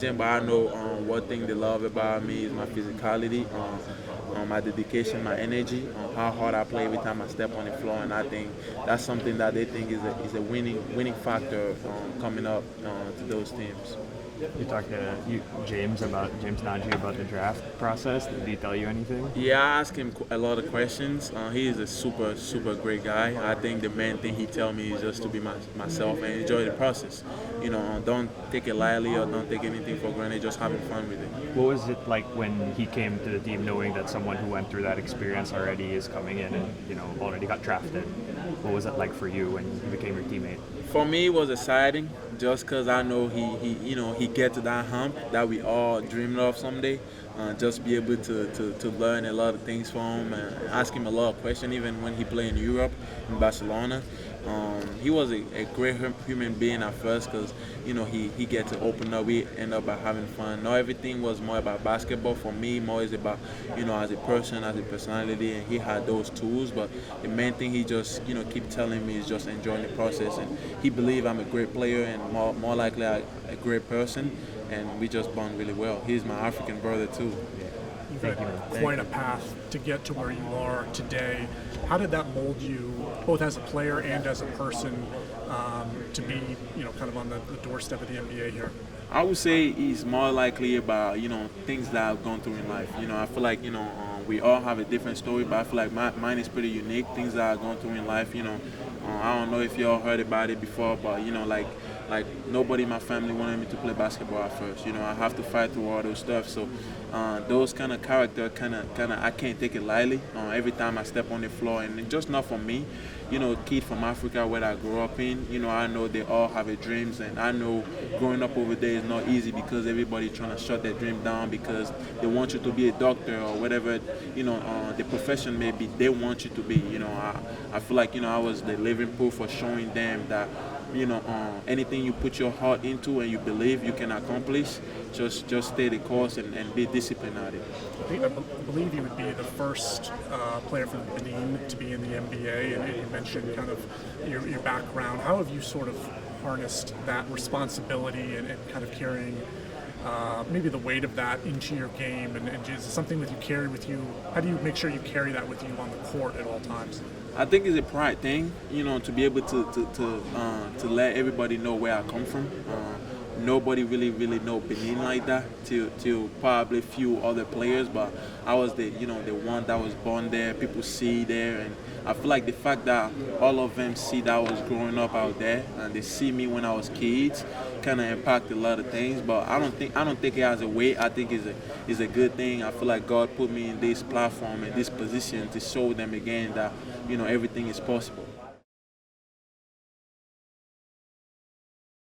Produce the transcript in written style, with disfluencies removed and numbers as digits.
But I know one thing they love about me is my physicality, my dedication, my energy, how hard I play every time I step on the floor, and I think that's something that they think is a winning factor coming up to those teams. You talked to James Najee about the draft process. Did he tell you anything? Yeah, I asked him a lot of questions. He is a super great guy. I think the main thing he tell me is just to be myself and enjoy the process. Don't take it lightly or don't take anything for granted. Just having fun with it. What was it like when he came to the team, knowing that someone who went through that experience already is coming in and already got drafted? What was it like for you when he became your teammate? For me, it was exciting just because I know he get to that hump that we all dreamed of someday. Just be able to learn a lot of things from him and ask him a lot of questions, even when he played in Europe, in Barcelona. He was a great human being at first because he get to open up. We end up by having fun. Not everything was more about basketball. For me, more is about as a person, as a personality, and he had those tools. But the main thing he just keep telling me is just enjoying the process, and he believe I'm a great player and more likely a great person, and we just bond really well. He's my African brother too. You've had quite a path to get to where you are today. How did that mold you, both as a player and as a person, to be, kind of on the doorstep of the NBA here? I would say he's more likely about things that I've gone through in life. I feel like we all have a different story, but I feel like mine is pretty unique. Things that I've gone through in life. I don't know if you all heard about it before, but like nobody in my family wanted me to play basketball at first. I have to fight through all those stuff. So those kind of character, I can't take it lightly. Every time I step on the floor, and just not for me. Kid from Africa where I grew up in. I know they all have a dreams, and I know growing up over there is not easy because everybody trying to shut their dream down because they want you to be a doctor or whatever. The profession may be they want you to be. I feel like I was the living proof for showing them that. Anything you put your heart into and you believe you can accomplish, just stay the course and be disciplined at it. I believe you would be the first player from Benin to be in the NBA, and you mentioned kind of your background. How have you sort of harnessed that responsibility and kind of carrying maybe the weight of that into your game, and is it something that you carry with you? How do you make sure you carry that with you on the court at all times? I think it's a pride thing, to be able to let everybody know where I come from. Nobody really know Benin like that till probably a few other players, but I was the one that was born there. People see there, and I feel like the fact that all of them see that I was growing up out there and they see me when I was kids kind of impact a lot of things. But I don't think it has a weight. I think it's a good thing. I feel like God put me in this platform and this position to show them again that everything is possible.